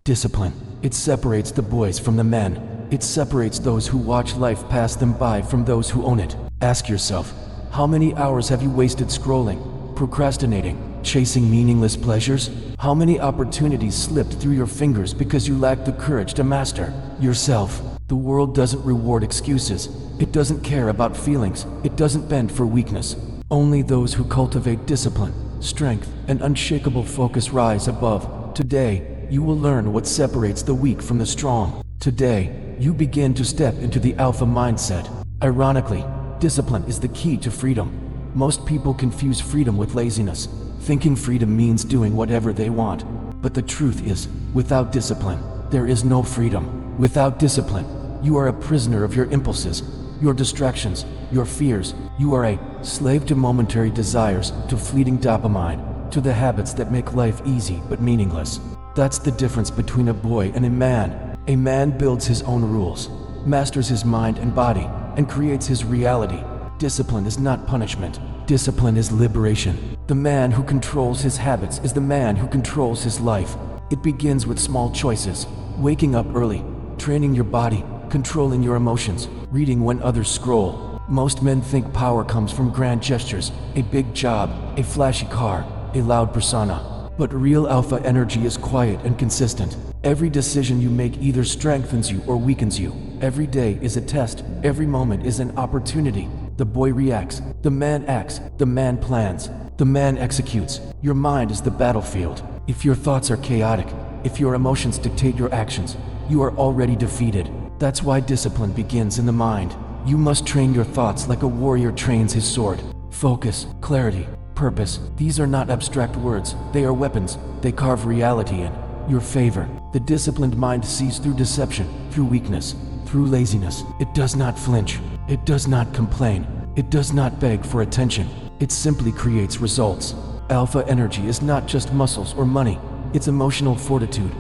Discipline. It separates the boys from the men. It separates those who watch life pass them by from those who own it. Ask yourself, how many hours have you wasted scrolling, procrastinating, chasing meaningless pleasures? How many opportunities slipped through your fingers because you lacked the courage to master yourself? The world doesn't reward excuses. It doesn't care about feelings. It doesn't bend for weakness. Only those who cultivate discipline, strength, and unshakable focus rise above. Today, you will learn what separates the weak from the strong. Today, you begin to step into the alpha mindset. Ironically, discipline is the key to freedom. Most people confuse freedom with laziness, thinking freedom means doing whatever they want. But the truth is, without discipline, there is no freedom. Without discipline, you are a prisoner of your impulses, your distractions, your fears. You are a slave to momentary desires, to fleeting dopamine, to the habits that make life easy but meaningless. That's the difference between a boy and a man. A man builds his own rules, masters his mind and body, and creates his reality. Discipline is not punishment. Discipline is liberation. The man who controls his habits is the man who controls his life. It begins with small choices: waking up early, training your body, controlling your emotions, reading when others scroll. Most men think power comes from grand gestures, a big job, a flashy car, a loud persona. But real alpha energy is quiet and consistent. Every decision you make either strengthens you or weakens you. Every day is a test. Every moment is an opportunity. The boy reacts. The man acts. The man plans. The man executes. Your mind is the battlefield. If your thoughts are chaotic, if your emotions dictate your actions, you are already defeated. That's why discipline begins in the mind. You must train your thoughts like a warrior trains his sword. Focus, clarity, purpose. These are not abstract words. They are weapons. They carve reality in your favor. The disciplined mind sees through deception, through weakness, through laziness. It does not flinch. It does not complain. It does not beg for attention. It simply creates results. Alpha energy is not just muscles or money. It's emotional fortitude.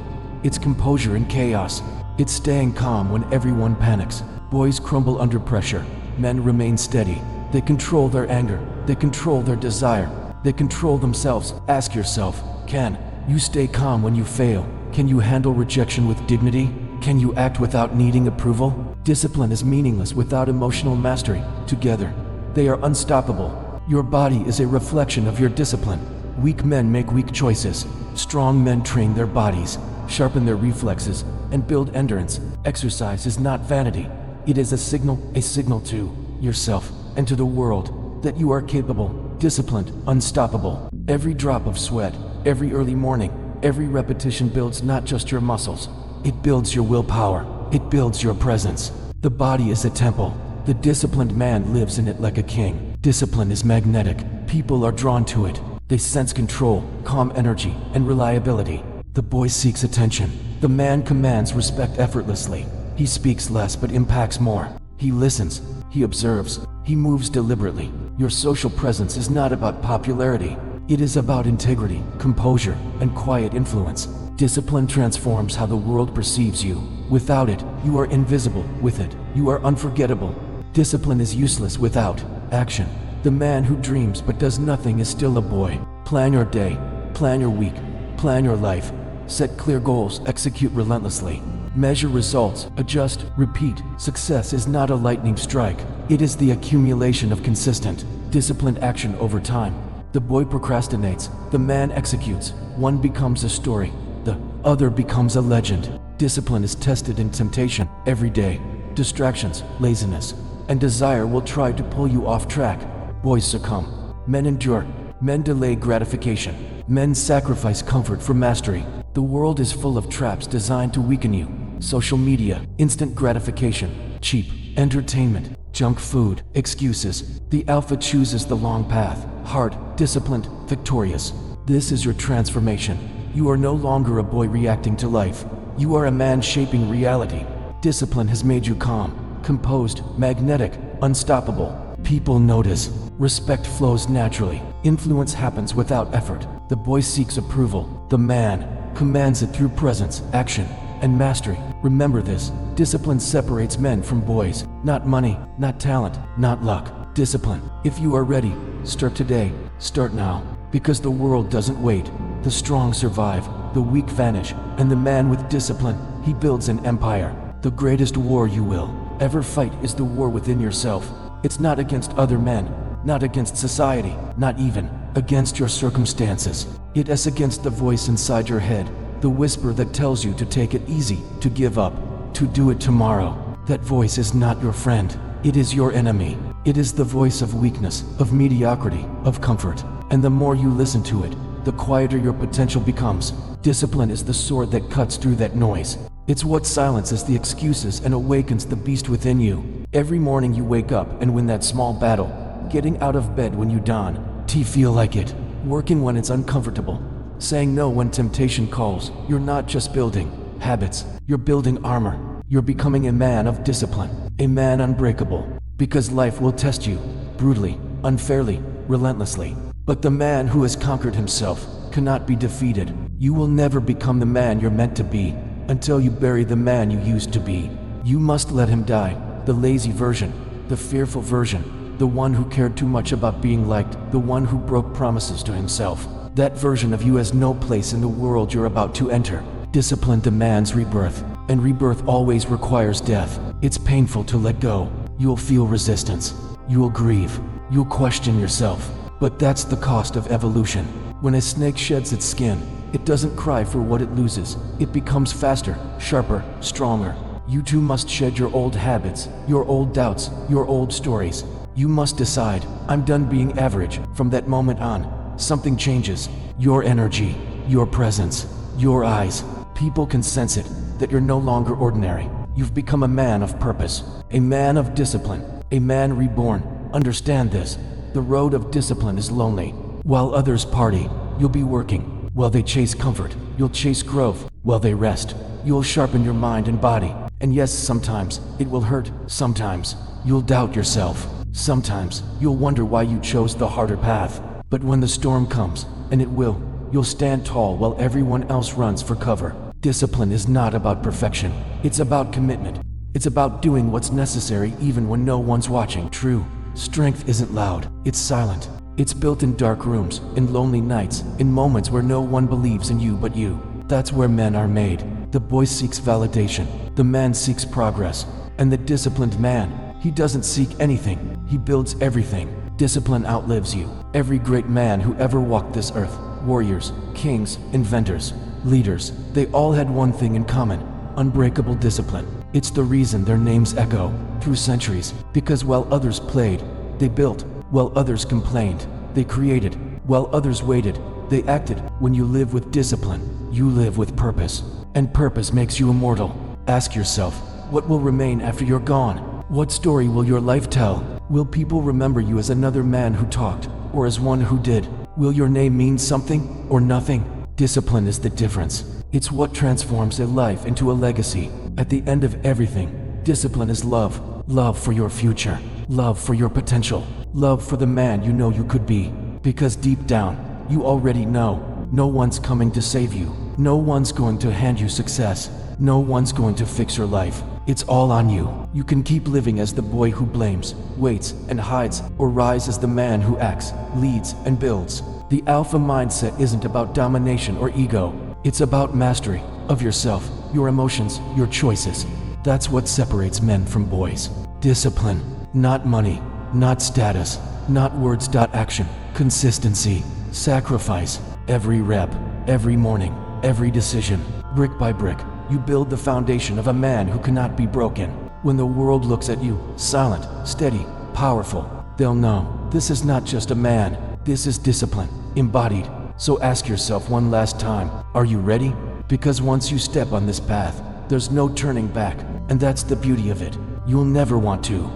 It's composure in chaos. It's staying calm when everyone panics. Boys crumble under pressure. Men remain steady. They control their anger. They control their desire. They control themselves. Ask yourself, can you stay calm when you fail? Can you handle rejection with dignity? Can you act without needing approval? Discipline is meaningless without emotional mastery. Together, they are unstoppable. Your body is a reflection of your discipline. Weak men make weak choices. Strong men train their bodies, sharpen their reflexes, and build endurance. Exercise is not vanity. It is a signal to yourself and to the world that you are capable, disciplined, unstoppable. Every drop of sweat, every early morning, every repetition builds not just your muscles. It builds your willpower. It builds your presence. The body is a temple. The disciplined man lives in it like a king. Discipline is magnetic. People are drawn to it. They sense control, calm energy, and reliability. The boy seeks attention. The man commands respect effortlessly. He speaks less but impacts more. He listens. He observes. He moves deliberately. Your social presence is not about popularity. It is about integrity, composure, and quiet influence. Discipline transforms how the world perceives you. Without it, you are invisible. With it, you are unforgettable. Discipline is useless without action. The man who dreams but does nothing is still a boy. Plan your day. Plan your week. Plan your life. Set clear goals. Execute relentlessly. Measure results. Adjust. Repeat. Success is not a lightning strike. It is the accumulation of consistent, disciplined action over time. The boy procrastinates. The man executes. One becomes a story. The other becomes a legend. Discipline is tested in temptation every day. Distractions, laziness, and desire will try to pull you off track. Boys succumb. Men endure. Men delay gratification. Men sacrifice comfort for mastery. The world is full of traps designed to weaken you. Social media, instant gratification, cheap entertainment, junk food, excuses. The alpha chooses the long path, hard, disciplined, victorious. This is your transformation. You are no longer a boy reacting to life. You are a man shaping reality. Discipline has made you calm, composed, magnetic, unstoppable. People notice. Respect flows naturally. Influence happens without effort. The boy seeks approval. The man commands it through presence, action, and mastery. Remember this. Discipline separates men from boys. Not money, not talent, not luck. Discipline. If you are ready, start today. Start now. Because the world doesn't wait. The strong survive, the weak vanish, and the man with discipline, he builds an empire. The greatest war you will ever fight is the war within yourself. It's not against other men, not against society, not even against your circumstances. It is against the voice inside your head, the whisper that tells you to take it easy, to give up, to do it tomorrow. That voice is not your friend. It is your enemy. It is the voice of weakness, of mediocrity, of comfort. And the more you listen to it, the quieter your potential becomes. Discipline is the sword that cuts through that noise. It's what silences the excuses and awakens the beast within you. Every morning you wake up and win that small battle. Getting out of bed when you dawn, to feel like it. Working when it's uncomfortable. Saying no when temptation calls. You're not just building habits, you're building armor. You're becoming a man of discipline, a man unbreakable. Because life will test you, brutally, unfairly, relentlessly. But the man who has conquered himself cannot be defeated. You will never become the man you're meant to be until you bury the man you used to be. You must let him die, the lazy version, the fearful version, the one who cared too much about being liked, the one who broke promises to himself. That version of you has no place in the world you're about to enter. Discipline demands rebirth, and rebirth always requires death. It's painful to let go. You'll feel resistance. You'll grieve. You'll question yourself. But that's the cost of evolution. When a snake sheds its skin, it doesn't cry for what it loses. It becomes faster, sharper, stronger. You too must shed your old habits, your old doubts, your old stories. You must decide, I'm done being average. From that moment on, something changes. Your energy, your presence, your eyes. People can sense it, that you're no longer ordinary. You've become a man of purpose, a man of discipline, a man reborn. Understand this. The road of discipline is lonely. While others party, you'll be working. While they chase comfort, you'll chase growth. While they rest, you'll sharpen your mind and body. And yes, sometimes it will hurt. Sometimes you'll doubt yourself. Sometimes you'll wonder why you chose the harder path. But when the storm comes, and it will, you'll stand tall while everyone else runs for cover. Discipline is not about perfection. It's about commitment. It's about doing what's necessary even when no one's watching. True strength isn't loud, it's silent. It's built in dark rooms, in lonely nights, in moments where no one believes in you but you. That's where men are made. The boy seeks validation, the man seeks progress, and the disciplined man, he doesn't seek anything, he builds everything. Discipline outlives you. Every great man who ever walked this earth, warriors, kings, inventors, leaders, they all had one thing in common: unbreakable discipline. It's the reason their names echo through centuries, because while others played, they built. While others complained, they created. While others waited, they acted. When you live with discipline, you live with purpose. And purpose makes you immortal. Ask yourself, what will remain after you're gone? What story will your life tell? Will people remember you as another man who talked, or as one who did? Will your name mean something, or nothing? Discipline is the difference. It's what transforms a life into a legacy. At the end of everything, discipline is love. Love for your future. Love for your potential. Love for the man you know you could be. Because deep down, you already know, no one's coming to save you. No one's going to hand you success. No one's going to fix your life. It's all on you. You can keep living as the boy who blames, waits, and hides, or rise as the man who acts, leads, and builds. The alpha mindset isn't about domination or ego. It's about mastery of yourself, your emotions, your choices. That's what separates men from boys. Discipline, not money, not status, not words. Action, consistency, sacrifice. Every rep, every morning, every decision, brick by brick, you build the foundation of a man who cannot be broken. When the world looks at you, silent, steady, powerful, they'll know this is not just a man, this is discipline, embodied. So ask yourself one last time, are you ready? Because once you step on this path, there's no turning back, and that's the beauty of it. You'll never want to